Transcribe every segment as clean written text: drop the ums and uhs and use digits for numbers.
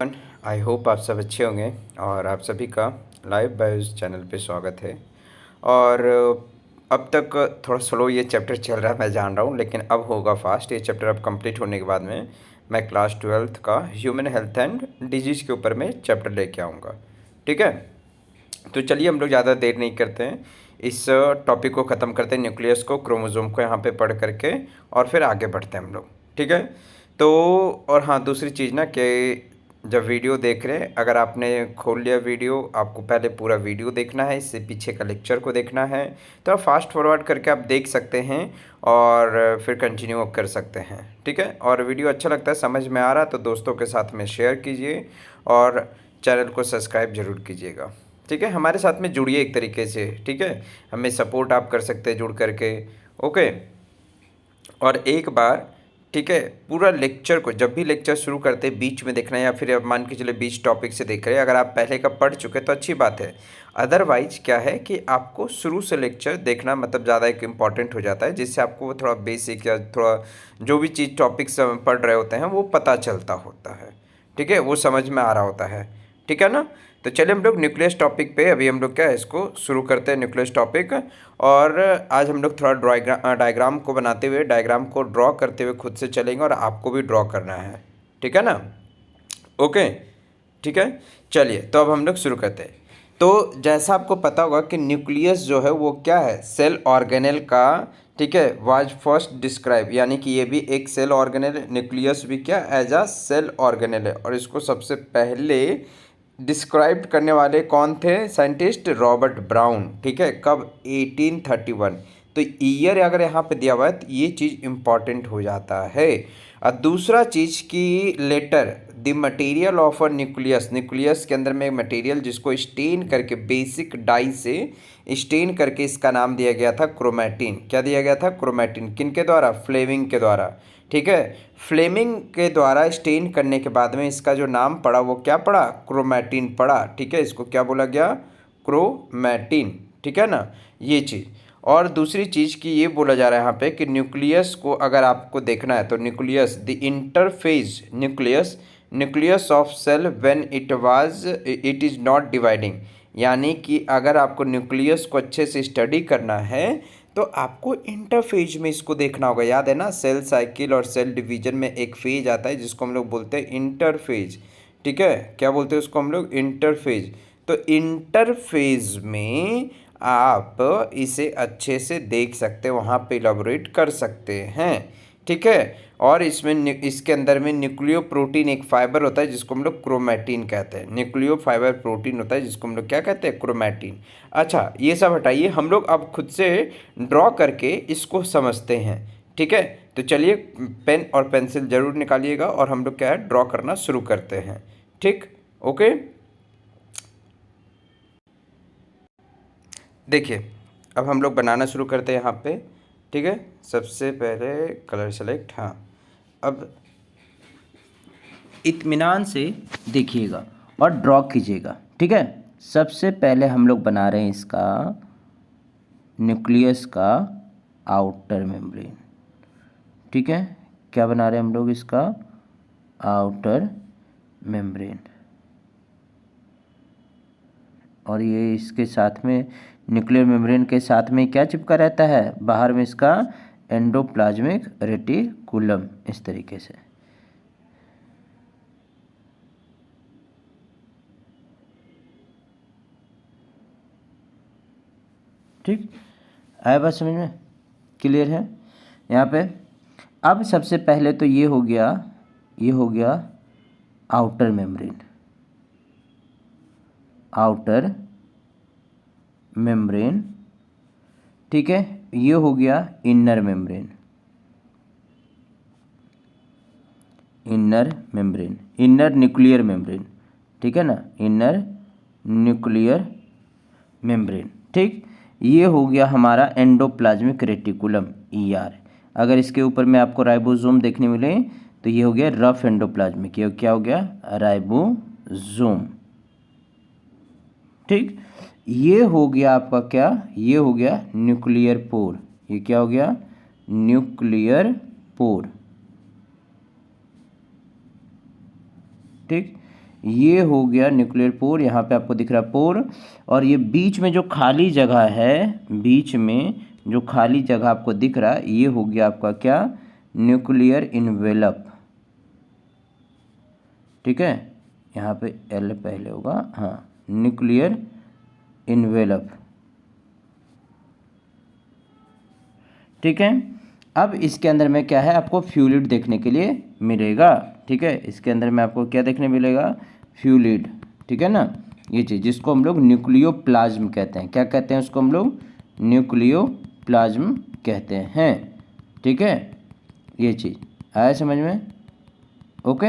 I hope आप सब अच्छे होंगे और आप सभी का लाइव बायोस चैनल पे स्वागत है। और अब तक थोड़ा स्लो ये चैप्टर चल रहा है, मैं जान रहा हूँ, लेकिन अब होगा फास्ट। ये चैप्टर अब कंप्लीट होने के बाद में मैं क्लास 12th का ह्यूमन हेल्थ एंड डिजीज़ के ऊपर में चैप्टर लेके आऊँगा। ठीक है, तो चलिए हम लोग ज़्यादा देर नहीं करते हैं, इस टॉपिक को ख़त्म करते हैं, न्यूक्लियस को, क्रोमोसोम को यहाँ पे पढ़ करके, और फिर आगे बढ़ते हैं हम लोग। ठीक है, तो और हाँ, दूसरी चीज़ ना कि जब वीडियो देख रहे हैं, अगर आपने खोल लिया वीडियो, आपको पहले पूरा वीडियो देखना है, इससे पीछे का लेक्चर को देखना है, तो आप फास्ट फॉरवर्ड करके आप देख सकते हैं और फिर कंटिन्यू कर सकते हैं। ठीक है, और वीडियो अच्छा लगता है, समझ में आ रहा तो दोस्तों के साथ में शेयर कीजिए और चैनल को सब्सक्राइब ज़रूर कीजिएगा। ठीक है, हमारे साथ में जुड़िए एक तरीके से। ठीक है, हमें सपोर्ट आप कर सकते हैं जुड़ करके। ओके, और एक बार, ठीक है, पूरा लेक्चर को जब भी लेक्चर शुरू करते हैं बीच में देखना, या फिर अब मान के चले बीच टॉपिक से देख रहे हैं, अगर आप पहले का पढ़ चुके तो अच्छी बात है। अदरवाइज क्या है कि आपको शुरू से लेक्चर देखना मतलब ज़्यादा एक इम्पॉर्टेंट हो जाता है, जिससे आपको वो थोड़ा बेसिक या थोड़ा जो भी चीज़ टॉपिक्स पढ़ रहे होते हैं वो पता चलता होता है। ठीक है, वो समझ में आ रहा होता है। ठीक है ना, तो चलिए हम लोग न्यूक्लियस टॉपिक पे अभी हम लोग क्या है इसको शुरू करते हैं, न्यूक्लियस टॉपिक। और आज हम लोग थोड़ा डायग्राम को बनाते हुए, डायग्राम को ड्रॉ करते हुए खुद से चलेंगे, और आपको भी ड्रॉ करना है। ठीक है ना, ओके, ठीक है, चलिए तो अब हम लोग शुरू करते हैं। तो जैसा आपको पता होगा कि न्यूक्लियस जो है वो क्या है, सेल ऑर्गेनेल का, ठीक है, वाज फर्स्ट डिस्क्राइब, यानी कि ये भी एक सेल ऑर्गेनेल, न्यूक्लियस भी क्या एज अ सेल ऑर्गेनेल है। और इसको सबसे पहले डिस्क्राइब करने वाले कौन थे साइंटिस्ट, रॉबर्ट ब्राउन। ठीक है, कब, 1831। तो ईयर अगर यहाँ पे दिया हुआ है तो ये चीज़ इम्पॉर्टेंट हो जाता है। और दूसरा चीज़ की letter, the material of a nucleus, nucleus के अंदर में मटेरियल जिसको स्टेन करके, बेसिक डाई से स्टेन करके इसका नाम दिया गया था क्रोमैटिन। क्या दिया गया था, क्रोमैटिन। किन के द्वारा, फ्लेमिंग के द्वारा। ठीक है, फ्लेमिंग के द्वारा स्टेन करने के बाद में इसका जो नाम पड़ा वो क्या पड़ा, क्रोमैटिन पड़ा। ठीक है, इसको क्या बोला गया, क्रोमैटिन। ठीक है ना, ये चीज़। और दूसरी चीज़ की ये बोला जा रहा है यहाँ पे कि न्यूक्लियस को अगर आपको देखना है तो nucleus, the interphase nucleus, nucleus of cell when it is not dividing. यानी कि अगर आपको न्यूक्लियस को अच्छे से स्टडी करना है तो आपको इंटरफेज में इसको देखना होगा। याद है ना, सेल साइकिल और सेल डिवीजन में एक फेज आता है जिसको हम लोग बोलते हैं इंटरफेज। ठीक है, क्या बोलते हैं उसको हम लोग, इंटरफेज। तो इंटरफेज में आप इसे अच्छे से देख सकते हैं, वहाँ पे इलाबोरेट कर सकते हैं। ठीक है, और इसमें इसके अंदर में न्यूक्लियो प्रोटीन एक फाइबर होता है जिसको हम लोग क्रोमैटिन कहते हैं। न्यूक्लियो फाइबर प्रोटीन होता है जिसको हम लोग क्या कहते हैं, क्रोमैटिन। अच्छा, ये सब हटाइए, हम लोग अब खुद से ड्रॉ करके इसको समझते हैं। ठीक है, तो चलिए पेन और पेंसिल ज़रूर निकालिएगा और हम लोग क्या है ड्रॉ करना शुरू करते हैं। ठीक, ओके, देखिए अब हम लोग बनाना शुरू करते हैं यहाँ पे। ठीक है, सबसे पहले कलर सेलेक्ट, हाँ, अब इत्मीनान से देखिएगा और ड्रॉ कीजिएगा। ठीक है, सबसे पहले हम लोग बना रहे हैं इसका न्यूक्लियस का आउटर मेम्ब्रेन। ठीक है, क्या बना रहे हैं हम लोग, इसका आउटर मेम्ब्रेन। और ये इसके साथ में, न्यूक्लियर मेम्ब्रेन के साथ में क्या चिपका रहता है, बाहर में इसका एंडोप्लाज्मिक रेटिकुलम, इस तरीके से। ठीक, आया बात समझ में, क्लियर है यहाँ पे। अब सबसे पहले तो ये हो गया, ये हो गया आउटर मेम्ब्रेन, आउटर मेम्ब्रेन। ठीक है, ये हो गया inner membrane, inner membrane, inner nuclear membrane. ठीक है ना, इनर न्यूक्लियर मेम्ब्रेन। ठीक, ये हो गया हमारा एंडोप्लाज्मिक रेटिकुलम, ईआर। अगर इसके ऊपर में आपको राइबोसोम देखने मिले तो ये हो गया रफ एंडोप्लाज्मिक, ये क्या हो गया, राइबोसोम। ठीक, ये हो गया आपका क्या, ये हो गया न्यूक्लियर पोर, ये क्या हो गया, न्यूक्लियर पोर। ठीक, ये हो गया न्यूक्लियर पोर, यहाँ पे आपको दिख रहा है पोर, और ये बीच में जो खाली जगह है, बीच में जो खाली जगह आपको दिख रहा है, ये हो गया आपका क्या, न्यूक्लियर इन्वेलप। ठीक है, यहाँ पे एल पहले होगा, हाँ, न्यूक्लियर इन्वेलप। ठीक है, अब इसके अंदर में क्या है, आपको फ्लूइड देखने के लिए मिलेगा। ठीक है, इसके अंदर में आपको क्या देखने मिलेगा, फ्लूइड। ठीक है ना, ये चीज़ जिसको हम लोग न्यूक्लियोप्लाज्म कहते हैं। क्या कहते हैं उसको हम लोग, न्यूक्लियोप्लाज्म कहते हैं। ठीक है, ये चीज़ आया समझ में, ओके।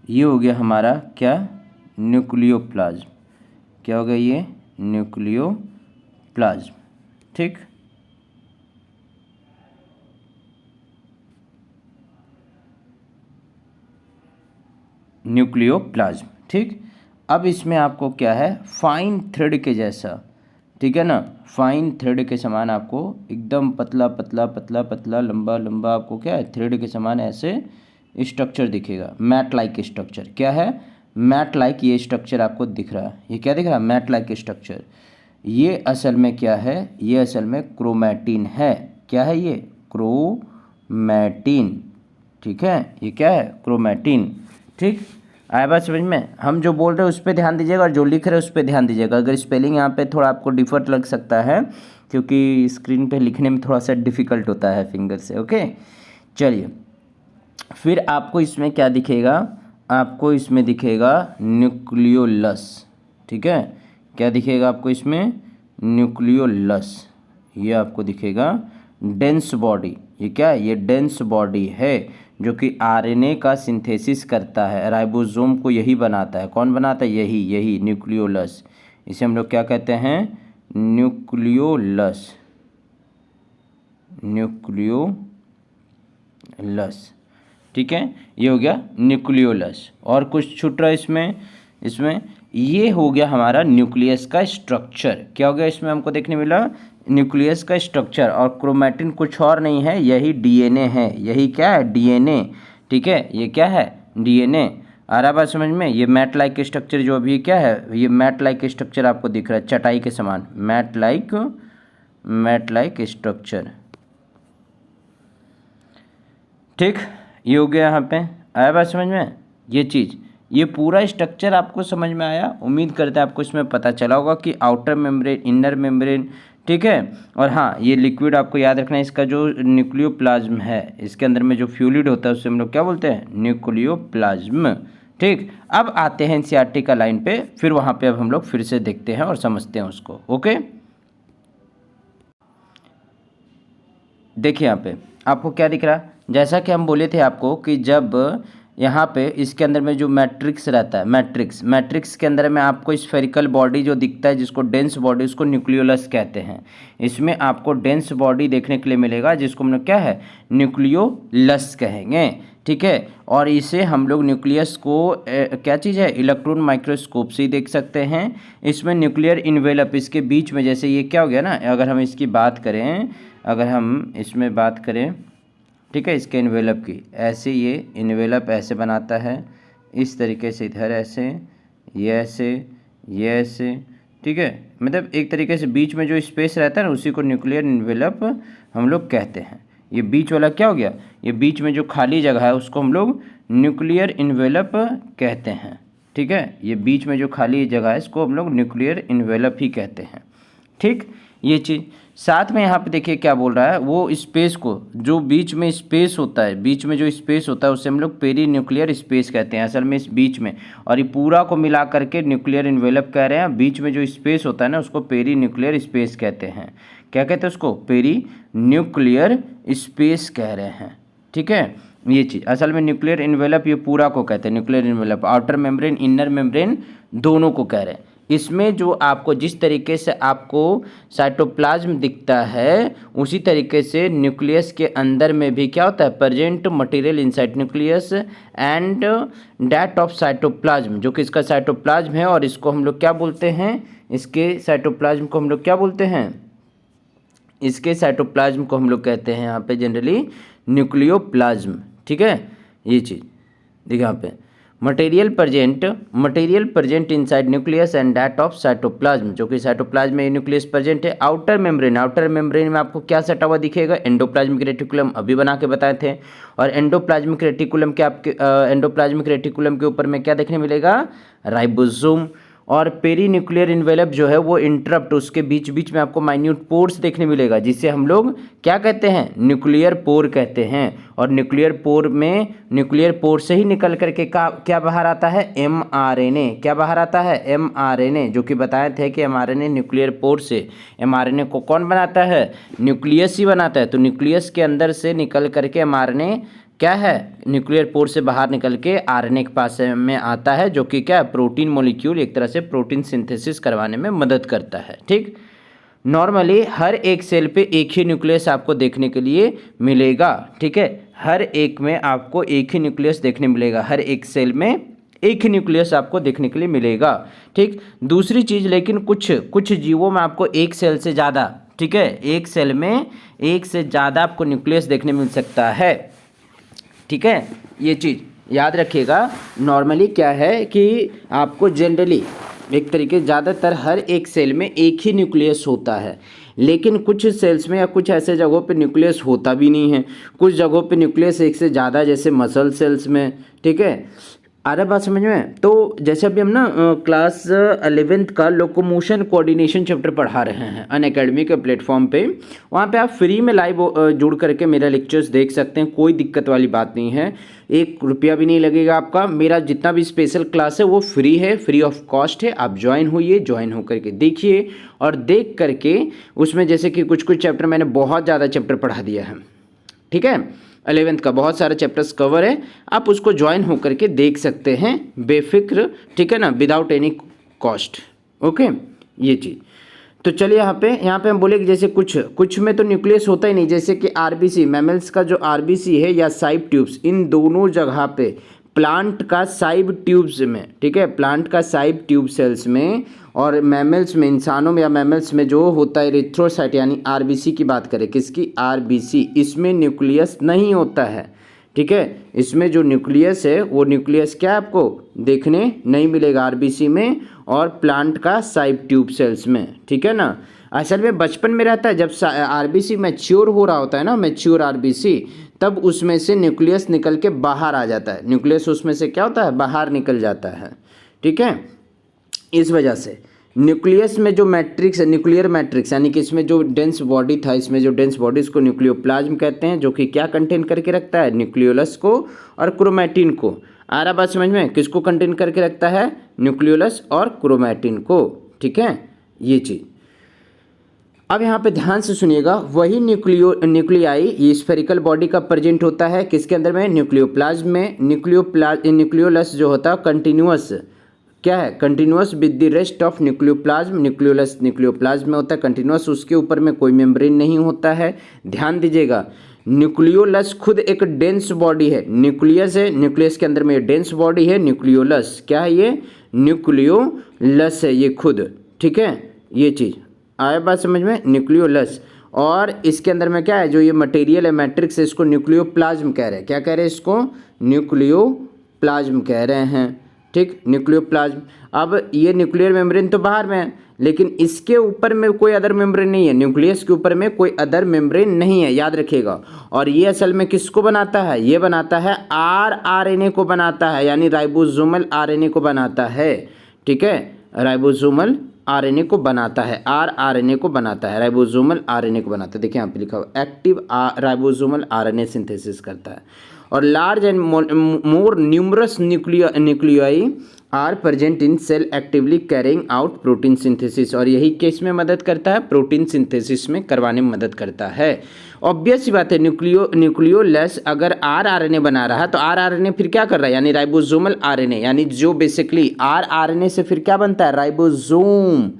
ये हो गया हमारा क्या, न्यूक्लियोप्लाज्म। क्या हो गया ये, न्यूक्लियोप्लाज्म। ठीक, न्यूक्लियोप्लाज्म। ठीक, अब इसमें आपको क्या है, फाइन थ्रेड के जैसा, ठीक है ना, फाइन थ्रेड के समान आपको एकदम पतला पतला पतला पतला लंबा लंबा आपको क्या है, थ्रेड के समान ऐसे स्ट्रक्चर दिखेगा, मैट लाइक स्ट्रक्चर। क्या है, मैट लाइक ये स्ट्रक्चर आपको दिख रहा है। ये क्या दिख रहा है, मैट लाइक स्ट्रक्चर। ये असल में क्या है, ये असल में क्रोमैटिन है। क्या है ये, क्रोमैटिन। ठीक है, ये क्या है, क्रोमैटिन। ठीक, आया बात समझ में। हम जो बोल रहे हैं उस पर ध्यान दीजिएगा और जो लिख रहे हैं उस पर ध्यान दीजिएगा। अगर स्पेलिंग यहाँ पे थोड़ा आपको डिफर लग सकता है क्योंकि स्क्रीन पे लिखने में थोड़ा सा डिफ़िकल्ट होता है फिंगर से, ओके। चलिए, फिर आपको इसमें क्या दिखेगा, आपको इसमें दिखेगा न्यूक्लियोलस। ठीक है, क्या दिखेगा आपको इसमें, न्यूक्लियोलस। ये आपको दिखेगा डेंस बॉडी। ये क्या है, ये डेंस बॉडी है जो कि आरएनए का सिंथेसिस करता है, राइबोसोम को यही बनाता है। कौन बनाता है, यही न्यूक्लियोलस। इसे हम लोग क्या कहते हैं, न्यूक्लियोलस, न्यूक्लियोलस। ठीक है, ये हो गया न्यूक्लियोलस। और कुछ छूट रहा है इसमें ये हो गया हमारा न्यूक्लियस का स्ट्रक्चर। क्या हो गया इसमें हमको देखने मिला, न्यूक्लियस का स्ट्रक्चर। और क्रोमैटिन कुछ और नहीं है, यही डीएनए है। यही क्या है, डीएनए। ठीक है, ये क्या है, डीएनए। आ रहा बात समझ में। ये मैट लाइक स्ट्रक्चर जो अभी क्या है, ये मैट लाइक स्ट्रक्चर आपको दिख रहा है, चटाई के समान, मैट लाइक स्ट्रक्चर। ठीक, ये हो गया यहाँ पे। आया बात समझ में, ये चीज़, ये पूरा स्ट्रक्चर आपको समझ में आया। उम्मीद करते हैं आपको इसमें पता चला होगा कि आउटर मेम्ब्रेन, इनर मेम्ब्रेन। ठीक है, और हाँ, ये लिक्विड आपको याद रखना है, इसका जो न्यूक्लियोप्लाज्म है, इसके अंदर में जो फ्लूइड होता है उससे हम लोग क्या बोलते हैं, न्यूक्लियोप्लाज्म। ठीक, अब आते हैं एनसीईआरटी का लाइन पे, फिर वहाँ पे अब हम लोग फिर से देखते हैं और समझते हैं उसको, ओके। देखिए यहाँ पे आपको क्या दिख रहा है, जैसा कि हम बोले थे आपको कि जब यहाँ पे इसके अंदर में जो मैट्रिक्स रहता है, मैट्रिक्स के अंदर में आपको स्फेरिकल बॉडी जो दिखता है, जिसको डेंस बॉडी, उसको न्यूक्लियोलस कहते हैं। इसमें आपको डेंस बॉडी देखने के लिए मिलेगा जिसको हम लोग क्या है, न्यूक्लियोलस कहेंगे। ठीक है, और इसे हम लोग न्यूक्लियस को क्या चीज़ है, इलेक्ट्रॉन माइक्रोस्कोप से ही देख सकते हैं। इसमें न्यूक्लियर इन्वेलप, इसके बीच में जैसे ये क्या हो गया ना, अगर हम इसकी बात करें, अगर हम इसमें बात करें, ठीक है, इसके इन्वेलप की, ऐसे ये इन्वेलप ऐसे बनाता है, इस तरीके से इधर ऐसे, ये ऐसे, ये ऐसे। ठीक है, मतलब एक तरीके से बीच में जो स्पेस रहता है ना, उसी को न्यूक्लियर इन्वेलप हम लोग कहते हैं। ये बीच वाला क्या हो गया, ये बीच में जो खाली जगह है उसको हम लोग न्यूक्लियर इन्वेलप कहते हैं। ठीक है, ये बीच में जो खाली जगह है इसको हम लोग न्यूक्लियर इन्वेलप ही कहते हैं। ठीक, ये चीज़। साथ में यहाँ पे देखिए क्या बोल रहा है, वो स्पेस को, जो बीच में स्पेस होता है, बीच में जो स्पेस होता है उसे हम लोग पेरी न्यूक्लियर स्पेस कहते हैं, असल में इस बीच में। और ये पूरा को मिला करके न्यूक्लियर इन्वेलप कह रहे हैं, बीच में जो स्पेस होता है ना उसको पेरी न्यूक्लियर स्पेस कहते हैं। क्या कहते हैं उसको, पेरी न्यूक्लियर स्पेस कह रहे हैं। ठीक है, ये चीज़ असल में न्यूक्लियर इन्वेलप ये पूरा को कहते हैं, nuclear envelope, outer membrane, inner membrane दोनों को कह रहे हैं। इसमें जो आपको जिस तरीके से आपको साइटोप्लाज्म दिखता है, उसी तरीके से न्यूक्लियस के अंदर में भी क्या होता है, present material inside nucleus and that of cytoplasm, जो कि इसका साइटोप्लाज्म है। और इसको हम लोग क्या बोलते हैं, इसके साइटोप्लाज्म को हम लोग क्या बोलते हैं, इसके साइटोप्लाज्म को हम लोग कहते हैं यहाँ पे जनरली न्यूक्लियोप्लाज्म, ठीक है। ये चीज़ देखिए यहाँ पे material present inside nucleus and that of cytoplasm, जो कि साइटोप्लाज्म में न्यूक्लियस प्रेजेंट है। आउटर मेम्ब्रेन में आपको क्या सटा हुआ दिखेगा, एंडोप्लाज्मिक रेटिकुलम, अभी बना के बताए थे। और एंडोप्लाज्मिक रेटिकुलम के आपके एंडोप्लाज्मिक रेटिकुलम के ऊपर में क्या देखने मिलेगा, राइबोसोम। और पेरीन्यूक्लियर इन्वेलप जो है वो इंटरप्ट, उसके बीच बीच में आपको माइन्यूट पोर्स देखने मिलेगा, जिसे हम लोग क्या कहते हैं, न्यूक्लियर पोर कहते हैं। और न्यूक्लियर पोर से ही निकल करके क्या बाहर आता है, mRNA। क्या बाहर आता है, mRNA, जो कि बताए थे कि mRNA न्यूक्लियर पोर से, mRNA को कौन बनाता है, न्यूक्लियस ही बनाता है। तो न्यूक्लियस के अंदर से निकल करके mRNA क्या है, न्यूक्लियर पोर से बाहर निकल के आरएनए के पास में आता है, जो कि क्या है, प्रोटीन मॉलिक्यूल, एक तरह से प्रोटीन सिंथेसिस करवाने में मदद करता है, ठीक। नॉर्मली हर एक सेल पे एक ही न्यूक्लियस आपको देखने के लिए मिलेगा, ठीक है। हर एक में आपको एक ही न्यूक्लियस देखने मिलेगा, हर एक सेल में एक ही न्यूक्लियस आपको देखने के लिए मिलेगा, ठीक। दूसरी चीज़, लेकिन कुछ जीवों में आपको एक सेल से ज़्यादा, ठीक है, एक सेल में एक से ज़्यादा आपको न्यूक्लियस देखने मिल सकता है, ठीक है। ये चीज़ याद रखिएगा। नॉर्मली क्या है कि आपको जनरली एक तरीके ज़्यादातर हर एक सेल में एक ही न्यूक्लियस होता है, लेकिन कुछ सेल्स में या कुछ ऐसे जगहों पे न्यूक्लियस होता भी नहीं है। कुछ जगहों पे न्यूक्लियस एक से ज़्यादा, जैसे मसल सेल्स में, ठीक है। आ रहा बात समझ में। तो जैसे अभी हम ना क्लास 11th का लोकोमोशन कोऑर्डिनेशन चैप्टर पढ़ा रहे हैं अनअकैडमी के प्लेटफॉर्म पे, वहाँ पे आप फ्री में लाइव जुड़ करके मेरा लेक्चर्स देख सकते हैं, कोई दिक्कत वाली बात नहीं है, 1 रुपया भी नहीं लगेगा आपका। मेरा जितना भी स्पेशल क्लास है वो फ्री है, फ्री ऑफ कॉस्ट है। आप ज्वाइन होइए, ज्वाइन होकर के देखिए, और देख करके उसमें जैसे कि कुछ चैप्टर मैंने बहुत ज़्यादा चैप्टर पढ़ा दिया है, ठीक है। 11th का बहुत सारे चैप्टर्स कवर है, आप उसको ज्वाइन होकर के देख सकते हैं बेफिक्र, ठीक है ना, विदाउट एनी कॉस्ट, ओके। ये चीज़ तो चलिए यहाँ पे हम बोले कि जैसे कुछ में तो न्यूक्लियस होता ही नहीं, जैसे कि आरबीसी, मैमल्स का जो आरबीसी है या साइब ट्यूब्स, इन दोनों जगह पे प्लांट का साइब ट्यूब्स में, ठीक है, प्लांट का साइब ट्यूब सेल्स में, और मैमल्स में, इंसानों में या मैमल्स में जो होता है एरिथ्रोसाइट यानी आरबीसी की बात करें, किसकी, आरबीसी, इसमें न्यूक्लियस नहीं होता है, ठीक है। इसमें जो न्यूक्लियस है वो न्यूक्लियस क्या आपको देखने नहीं मिलेगा आरबीसी में और प्लांट का साइब ट्यूब सेल्स में, ठीक है ना। असल में बचपन में रहता है, जब आरबीसी मैच्योर हो रहा होता है ना, मैच्योर आरबीसी, तब उसमें से न्यूक्लियस निकल के बाहर आ जाता है, न्यूक्लियस उसमें से क्या होता है, बाहर निकल जाता है, ठीक है। इस वजह से न्यूक्लियस में जो मैट्रिक्स है, न्यूक्लियर मैट्रिक्स, यानी कि इसमें जो डेंस बॉडी था, इसमें जो डेंस बॉडी, इसको न्यूक्लियोप्लाज्म कहते हैं, जो कि क्या कंटेन करके रखता है, न्यूक्लियोलस को और क्रोमैटिन को। आ रहा बात समझ में, किसको कंटेन करके रखता है, न्यूक्लियोलस और क्रोमैटिन को, ठीक है। ये चीज़ अब यहाँ पे ध्यान से सुनिएगा, वही न्यूक्लियाई ये स्फेरिकल बॉडी का प्रेजेंट होता है किसके अंदर में, न्यूक्लियोप्लाज्म में। न्यूक्लियोलस जो होता है कंटिन्यूअस, क्या है, continuous with the rest of nucleoplasm, nucleolus nucleoplasm में होता है कंटिन्यूअस, उसके ऊपर में कोई मेम्ब्रेन नहीं होता है। ध्यान दीजिएगा, न्यूक्लियोलस खुद एक डेंस बॉडी है, न्यूक्लियस है, न्यूक्लियस के अंदर में डेंस बॉडी है, न्यूक्लियोलस क्या है, ये न्यूक्लियोलस है ये खुद, ठीक है। ये चीज़ आया बात समझ में, न्यूक्लियोलस। और इसके अंदर में क्या है, जो ये मटेरियल है, मैट्रिक्स है, इसको न्यूक्लियोप्लाज्म कह रहे हैं, क्या कह रहे हैं, इसको न्यूक्लियोप्लाज्म कह रहे हैं, ठीक, न्यूक्लियोप्लाज्म। अब ये न्यूक्लियर मेम्ब्रेन तो बाहर में है, लेकिन इसके ऊपर में कोई अदर मेम्ब्रेन नहीं है, न्यूक्लियस के ऊपर में कोई अदर मेम्ब्रेन नहीं है, याद रखिएगा। और ये असल में किसको बनाता है, ये बनाता है आरएनए को बनाता है, यानी राइबोसोमल आरएनए को बनाता है, ठीक है, राइबोसोमल आरएनए को बनाता है, आरएनए को बनाता है, राइबोसोमल आरएनए को बनाता है। देखिए यहाँ पे लिखा हुआ एक्टिव राइबोसोमल आरएनए सिंथेसिस करता है। और large and more numerous nuclei are present in cell actively carrying out protein synthesis, और यही केस में मदद करता है, प्रोटीन सिंथेसिस में करवाने में मदद करता है। ऑब्वियस सी बात है, न्यूक्लियोलस अगर आरएनए बना रहा है तो आरएनए फिर क्या कर रहा है, यानी राइबोसोमल आरएनए, यानी जो बेसिकली आरएनए से फिर क्या बनता है, राइबोसोम,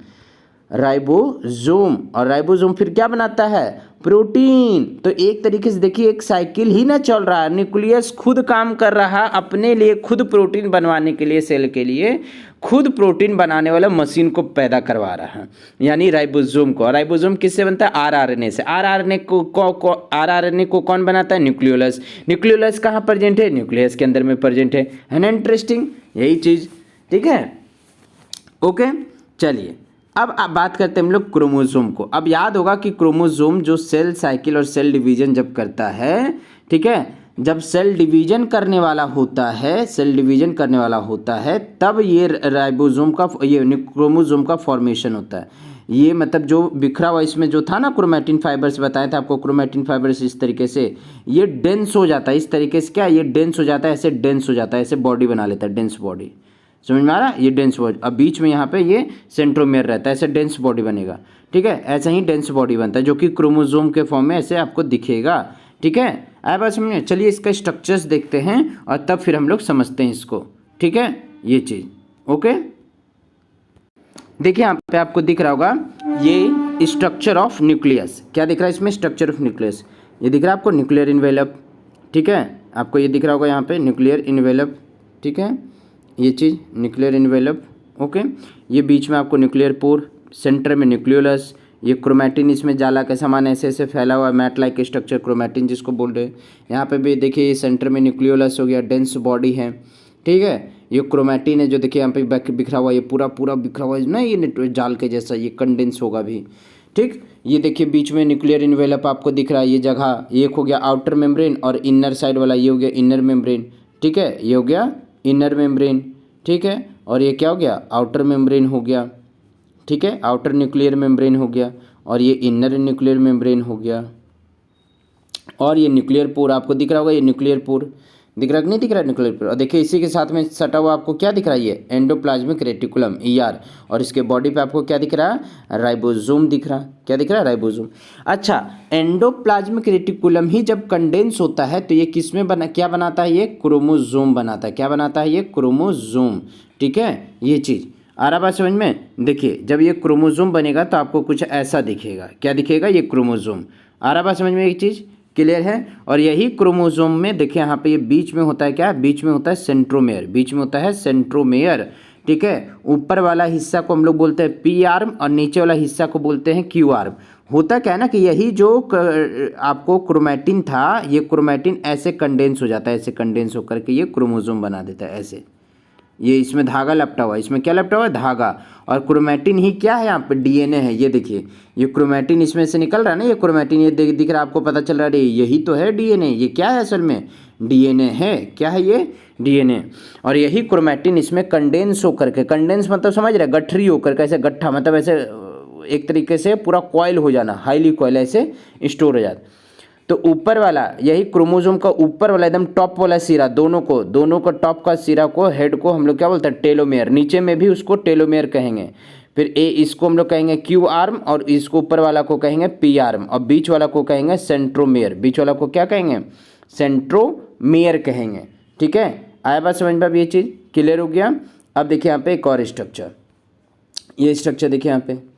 और राइबोसोम फिर क्या बनाता है, प्रोटीन। तो एक तरीके से देखिए एक साइकिल ही ना चल रहा है, न्यूक्लियस खुद काम कर रहा अपने लिए, खुद प्रोटीन बनवाने के लिए, सेल के लिए खुद प्रोटीन बनाने वाला मशीन को पैदा करवा रहा है, यानी राइबोसोम को। राइबोसोम किससे बनता है? आरआरएनए से। आरआरएनए को कौन बनाता है? न्यूक्लियोलस। न्यूक्लियोलस कहाँ प्रेजेंट है? न्यूक्लियस के अंदर में प्रेजेंट है ना? इंटरेस्टिंग यही चीज, ठीक है, ओके। चलिए अब बात करते हैं हम लोग क्रोमोसोम को। अब याद होगा कि क्रोमोसोम जो सेल साइकिल और सेल डिवीजन जब करता है, ठीक है, जब सेल डिवीजन करने वाला होता है, सेल डिवीजन करने वाला होता है, तब ये राइबोसोम का, ये क्रोमोसोम का फॉर्मेशन होता है। ये मतलब जो बिखरा हुआ इसमें जो था ना क्रोमैटिन फाइबर्स, बताया था आपको क्रोमैटिन फाइबर्स इस तरीके से ये डेंस हो जाता है, इस तरीके से क्या ये डेंस हो जाता है, ऐसे डेंस हो जाता है, ऐसे बॉडी बना लेता है, डेंस बॉडी। समझ में आ रहा है? ये डेंस बॉडी, अब बीच में यहाँ पे ये सेंट्रोमेयर रहता है, ऐसे डेंस बॉडी बनेगा, ठीक है, ऐसा ही डेंस बॉडी बनता है जो कि क्रोमोसोम के फॉर्म में ऐसे आपको दिखेगा, ठीक है। आया बात समझ में? चलिए इसका स्ट्रक्चर्स देखते हैं और तब फिर हम लोग समझते हैं इसको, ठीक है, ये चीज़, ओके। देखिए यहाँ पे आपको दिख रहा होगा ये स्ट्रक्चर ऑफ न्यूक्लियस, क्या दिख रहा है इसमें? Structure of nucleus. ये दिख रहा है आपको न्यूक्लियर इन्वेलप, ठीक है, आपको ये दिख रहा होगा यहाँ पे न्यूक्लियर इन्वेलप, ठीक है, ये चीज़ न्यूक्लियर इन्वेलप, ओके। ये बीच में आपको न्यूक्लियर पोर, सेंटर में न्यूक्लियोलस, ये क्रोमैटिन इसमें जाला के समान ऐसे ऐसे फैला हुआ है, मैट लाइक स्ट्रक्चर क्रोमैटिन जिसको बोल रहे हैं। यहाँ पे भी देखिए ये सेंटर में न्यूक्लियोलस हो गया, डेंस बॉडी है, ठीक है। ये क्रोमैटिन है जो देखिए यहाँ पे बिखरा हुआ, ये पूरा पूरा बिखरा हुआ है ना, ये जाल के जैसा, ये कंडेंस होगा भी, ठीक। ये देखिए बीच में न्यूक्लियर इन्वेलप आपको दिख रहा है, ये जगह, ये हो गया आउटर मेम्ब्रेन और इनर साइड वाला ये हो गया इनर मेम्ब्रेन, ठीक है, ये हो गया इनर मेम्ब्रेन, ठीक है, और ये क्या हो गया? आउटर मेम्ब्रेन हो गया, ठीक है, आउटर न्यूक्लियर मेम्ब्रेन हो गया, और ये इनर न्यूक्लियर मेम्ब्रेन हो गया, और ये न्यूक्लियर पोर आपको दिख रहा होगा, ये न्यूक्लियर पोर दिख रहा है कि नहीं दिख रहा है? Nuclear pore. और देखिए इसी के साथ में सटा हुआ आपको क्या दिख रहा है? ये एंडोप्लाज्मिक रेटिकुलम ER, और इसके बॉडी पे आपको क्या दिख रहा है? राइबोसोम दिख रहा है। क्या दिख रहा है? राइबोसोम। अच्छा, एंडोप्लाज्मिक रेटिकुलम ही जब कंडेंस होता है तो ये किस में क्या बनाता है? ये क्रोमोसोम बनाता है। क्या बनाता है? ये क्रोमोसोम, ठीक है, ये चीज़ आ रहा बात समझ में? देखिए जब ये क्रोमोसोम बनेगा तो आपको कुछ ऐसा दिखेगा, क्या दिखेगा? ये क्रोमोसोम। आ रहा बात समझ में? एक चीज़ क्लियर है? और यही क्रोमोसोम में देखिए यहाँ पे ये बीच में होता है क्या? बीच में होता है सेंट्रोमेयर, बीच में होता है सेंट्रोमेयर, ठीक है। ऊपर वाला हिस्सा को हम लोग बोलते हैं P आर्म और नीचे वाला हिस्सा को बोलते हैं Q आर्म। होता क्या है ना कि यही जो आपको क्रोमैटिन था, ये क्रोमैटिन ऐसे कंडेंस हो जाता है, ऐसे कंडेंस होकर के ये क्रोमोसोम बना देता है ऐसे। ये इसमें धागा लपटा हुआ है, इसमें क्या लपटा हुआ है? धागा। और क्रोमैटिन ही क्या है? यहाँ पे DNA है, ये देखिए ये क्रोमैटिन इसमें से निकल रहा है ना, ये क्रोमैटिन, ये दिख रहा है आपको, पता चल रहा है यही तो है DNA। ये क्या है असल में? DNA है। क्या है ये? DNA। और यही क्रोमैटिन इसमें कंडेंस होकर के, कंडेंस मतलब समझ रहे, गठरी होकर के, ऐसे गट्ठा मतलब ऐसे एक तरीके से पूरा कॉइल हो जाना, हाईली कॉइल ऐसे स्टोर हो जाता। तो ऊपर वाला यही क्रोमोसोम का ऊपर वाला एकदम टॉप वाला सिरा, दोनों का टॉप का सिरा को, हेड को हम लोग क्या बोलते हैं? टेलोमेयर। नीचे में भी उसको टेलोमेयर कहेंगे। फिर इसको हम लोग कहेंगे Q आर्म, और इसको ऊपर वाला को कहेंगे P आर्म, और बीच वाला को कहेंगे सेंट्रोमेयर। बीच वाला को क्या कहेंगे? सेंट्रोमेयर कहेंगे, ठीक है। आया बात समझ में? अब ये चीज़ क्लियर हो गया। अब देखिए यहाँ पे एक और स्ट्रक्चर, ये स्ट्रक्चर देखिए यहाँ पे,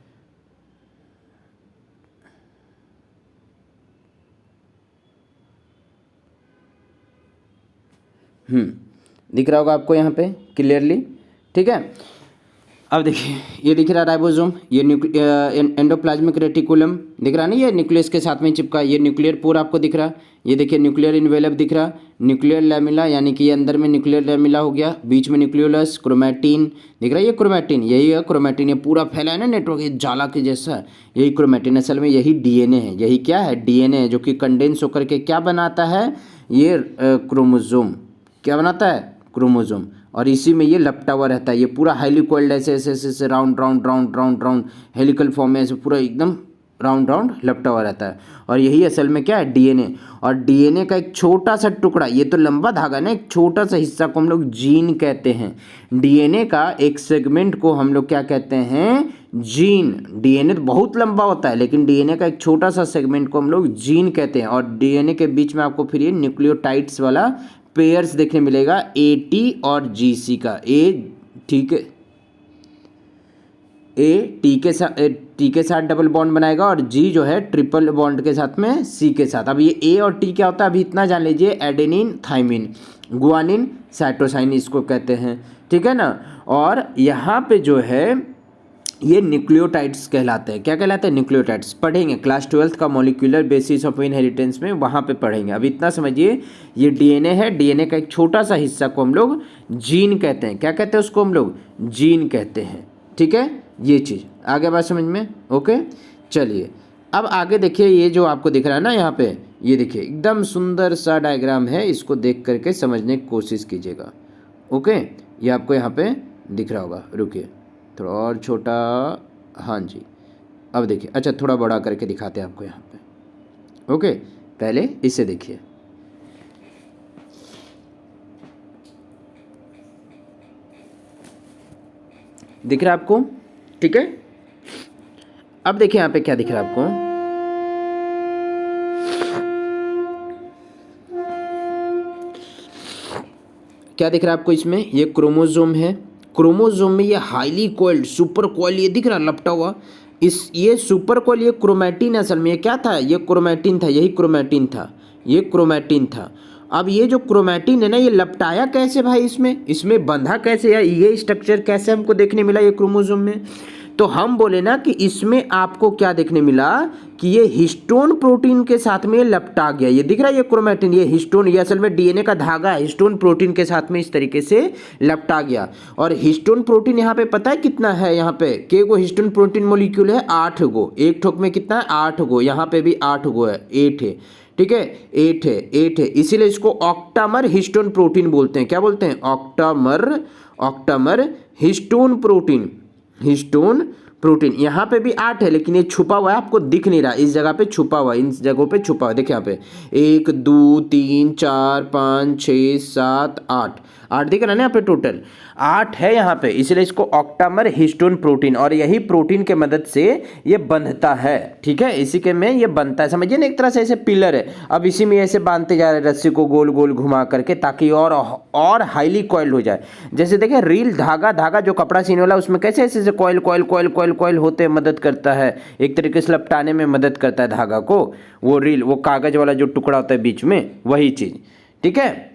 दिख रहा होगा आपको यहाँ पे क्लियरली, ठीक है। अब देखिए ये दिख रहा है राइबोसोम, ये एंडोप्लाज्मिक रेटिकुलम दिख रहा है ना, ये न्यूक्लियस के साथ में चिपका, ये न्यूक्लियर पोर आपको दिख रहा, ये देखिए न्यूक्लियर इन्वेलप दिख रहा, न्यूक्लियर लैमिला, यानी कि ये अंदर में न्यूक्लियर लैमिला हो गया, बीच में न्यूक्लियोलस, क्रोमैटिन दिख रहा है, ये क्रोमैटिन, यही है क्रोमैटिन, ये पूरा फैला है ना नेटवर्क, ये जाला के जैसा, यही क्रोमैटिन। असल में यही DNA है, यही क्या है? DNA है, जो कि कंडेंस होकर के क्या बनाता है? ये क्रोमोसोम। क्या बनाता है? क्रोमोसोम। और इसी में ये लपटा हुआ रहता है, ये पूरा हाईली कोइल्ड ऐसे ऐसे ऐसे round round round round round helical form में ऐसे पूरा एकदम राउंड राउंड लपटा हुआ रहता है। और यही असल में क्या है? DNA। और DNA का एक छोटा सा टुकड़ा, ये तो लंबा धागा ना, एक छोटा सा हिस्सा को हम लोग जीन कहते हैं। DNA का एक सेगमेंट को हम लोग क्या कहते हैं? जीन। DNA तो बहुत लंबा होता है, लेकिन DNA का एक छोटा सा सेगमेंट को हम लोग जीन कहते हैं। और DNA के बीच में आपको फिर ये न्यूक्लियोटाइड्स वाला पेयर्स देखने मिलेगा, AT और GC का। A ठीक है, A T के साथ, टी के साथ डबल बॉन्ड बनाएगा और जी जो है ट्रिपल बॉन्ड के साथ में सी के साथ। अब ये ए और टी क्या होता है अभी इतना जान लीजिए, एडेनिन थाइमिन, गुआनिन साइटोसाइन इसको कहते हैं, ठीक है ना। और यहाँ पे जो है ये न्यूक्लियोटाइड्स कहलाते हैं। क्या कहलाते हैं? न्यूक्लियोटाइड्स। पढ़ेंगे क्लास 12th का मॉलिक्यूलर बेसिस ऑफ इनहेरिटेंस में, वहाँ पे पढ़ेंगे। अब इतना समझिए, ये डीएनए है, डीएनए का एक छोटा सा हिस्सा को हम लोग जीन कहते हैं। क्या कहते हैं उसको? हम लोग जीन कहते हैं, ठीक है। ये चीज़ आगे बात समझ में, ओके। चलिए अब आगे देखिए, ये जो आपको दिख रहा है ना यहाँ पे, ये देखिए एकदम सुंदर सा डायग्राम है, इसको देख करके समझने की कोशिश कीजिएगा, ओके। ये आपको यहाँ पे दिख रहा होगा, रुकिए थोड़ा और छोटा, हाँ जी। अब देखिए, अच्छा थोड़ा बड़ा करके दिखाते हैं आपको यहाँ पे, ओके। पहले इसे देखिए, दिख रहा है आपको? ठीक है। अब देखिए यहाँ पे क्या दिख रहा है आपको, क्या दिख रहा है आपको इसमें? ये क्रोमोसोम है। क्रोमोसोम में ये हाईली कोइल्ड सुपर कोइल, ये दिख रहा लपटा हुआ, इस ये सुपर कोइल, ये क्रोमैटिन असल में ये क्या था? ये क्रोमैटिन था, यही क्रोमैटिन था, ये क्रोमैटिन था। अब ये जो क्रोमैटिन है ना, ये लपटाया कैसे भाई? इसमें बंधा कैसे, या ये स्ट्रक्चर कैसे हमको देखने मिला ये क्रोमोसोम में? तो हम बोले ना कि इसमें आपको क्या देखने मिला कि ये हिस्टोन प्रोटीन के साथ में ये लपटा गया। ये दिख रहा है ये क्रोमैटिन, ये हिस्टोन, ये असल में डीएनए का धागा है, हिस्टोन प्रोटीन के साथ में इस तरीके से लपटा गया। और हिस्टोन प्रोटीन यहाँ पे पता है कितना है? यहाँ पे के गो हिस्टोन प्रोटीन मोलिक्यूल है? 8 गो। एक ठोक में कितना है? 8 गो। यहाँ पे भी 8 गो है, 8 है, ठीक है, 8 है। इसीलिए इसको ऑक्टामर हिस्टोन प्रोटीन बोलते हैं। क्या बोलते हैं? Octamer histone protein, histone protein. यहाँ पे भी 8 है, लेकिन ये छुपा हुआ है, आपको दिख नहीं रहा, इस जगह पे छुपा हुआ है, इन जगहों पे छुपा हुआ है। देखिए यहाँ पे 1 2 3 4 5 6 7 8 दिख रहा है ना यहाँ पे, टोटल 8 है यहाँ पे, इसलिए इसको ऑक्टामर हिस्टोन प्रोटीन, और यही प्रोटीन के मदद से ये बंधता है, ठीक है। इसी के में ये बनता है, समझिए ना, एक तरह से ऐसे पिलर है। अब इसी में ऐसे बांधते जा रहे हैं रस्सी को गोल गोल घुमा करके, ताकि और हाईली कॉइल हो जाए। जैसे देखिए रील, धागा जो कपड़ा सीने वाला, उसमें कैसे ऐसे कॉइल होते मदद करता है, एक तरीके से लपटाने में मदद करता है धागा को, वो रील, वो कागज वाला जो टुकड़ा होता है बीच में, वही चीज़, ठीक है।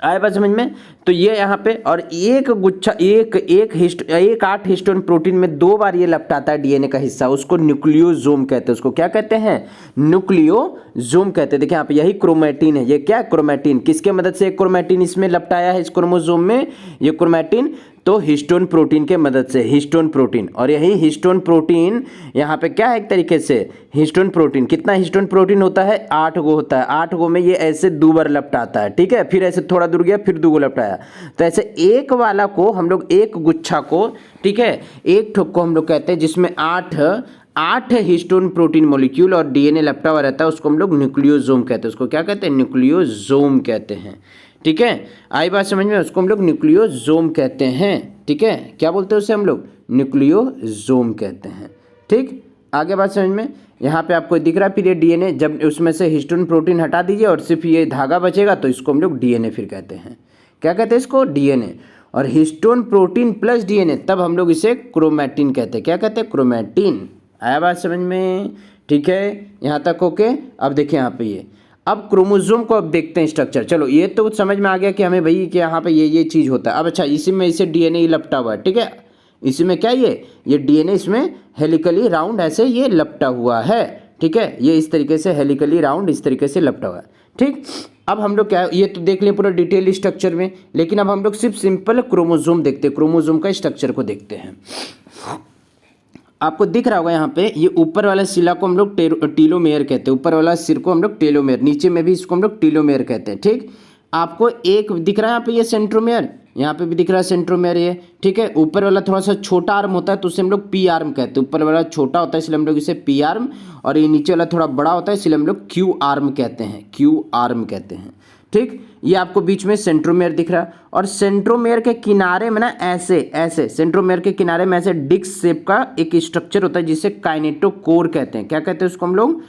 आए बात समझ में? तो ये यहाँ पे, और एक गुच्छा, एक 8 हिस्टोन प्रोटीन में 2 बार ये लपटाता है डीएनए का हिस्सा, उसको न्यूक्लियोसोम कहते हैं। उसको क्या कहते हैं? न्यूक्लियोसोम कहते हैं। देखिए यहाँ पे यही क्रोमैटिन है, ये क्या? क्रोमैटिन। किसके मदद से क्रोमैटिन इसमें लपटाया है, इस क्रोमोसोम में, ये क्रोमैटिन? तो हिस्टोन प्रोटीन के मदद से, हिस्टोन प्रोटीन। और यही हिस्टोन प्रोटीन यहाँ पे क्या है, एक तरीके से हिस्टोन प्रोटीन, कितना हिस्टोन प्रोटीन होता है? 8 गो होता है। 8 गो में ये ऐसे 2 बार लपटाता है, ठीक है। फिर ऐसे थोड़ा दूर गया, फिर 2 गो लपटाया। तो ऐसे एक वाला को हम लोग, एक गुच्छा को, ठीक है, एक ठोक को हम लोग कहते हैं, जिसमें 8 हिस्टोन प्रोटीन मॉलिक्यूल और डीएनए लपटा हुआ रहता है, उसको हम लोग न्यूक्लियोसोम कहते हैं। उसको क्या कहते हैं? न्यूक्लियोसोम कहते हैं, ठीक है। आई बात समझ में? उसको हम लोग न्यूक्लियोसोम कहते हैं, ठीक है। क्या बोलते हैं उसे हम लोग? न्यूक्लियोसोम कहते हैं, ठीक। आगे बात समझ में? यहाँ पे आपको दिख रहा है, फिर ये डीएनए, जब उसमें से हिस्टोन प्रोटीन हटा दीजिए और सिर्फ ये धागा बचेगा, तो इसको हम लोग डीएनए फिर कहते हैं। क्या कहते हैं इसको? डीएनए। और हिस्टोन प्रोटीन प्लस डीएनए, तब हम लोग इसे क्रोमैटिन कहते हैं। क्या कहते हैं? क्रोमैटिन। आया बात समझ में? ठीक है, यहाँ तक ओके। अब देखिए यहाँ पे ये, अब क्रोमोसोम को अब देखते हैं स्ट्रक्चर। चलो ये तो समझ में आ गया कि हमें भाई कि यहाँ पे ये चीज़ होता है। अब अच्छा, इसी में इसे डीएनए लपटा हुआ है, ठीक है। इसी में क्या ये डीएनए इसमें हेलिकली राउंड ऐसे ये लपटा हुआ है, ठीक है। ये इस तरीके से हेलिकली राउंड इस तरीके से लपटा हुआ है, ठीक। अब हम लोग क्या, ये तो देख लें पूरा डिटेल स्ट्रक्चर में, लेकिन अब हम लोग सिर्फ सिंपल क्रोमोसोम देखते हैं, क्रोमोसोम का स्ट्रक्चर को देखते हैं। आपको दिख रहा होगा यहाँ पे, ये ऊपर वाला शिला को हम लोग टीलोमेयर कहते हैं, ऊपर वाला सिर को हम लोग टेलोमेयर, नीचे में भी इसको हम लोग टीलोमेयर कहते हैं, ठीक। आपको एक दिख रहा है यहाँ पे ये सेंट्रोमेयर, यहाँ पे भी दिख रहा है सेंट्रोमेयर ये, ठीक है। ऊपर वाला थोड़ा सा छोटा आर्म होता है तो उसे हम लोग पी आर्म कहते हैं, ऊपर वाला छोटा होता है इसलिए हम लोग इसे पी आर्म, और ये नीचे वाला थोड़ा बड़ा होता है इसलिए हम लोग क्यू आर्म कहते हैं, क्यू आर्म कहते हैं, ठीक। ये आपको बीच में सेंट्रोमेयर दिख रहा है, और सेंट्रोमेयर के किनारे में ना ऐसे सेंट्रोमेयर के किनारे में ऐसे डिस्क शेप का एक स्ट्रक्चर होता है जिसे काइनेटोकोर कहते हैं। क्या कहते हैं उसको हम लोग?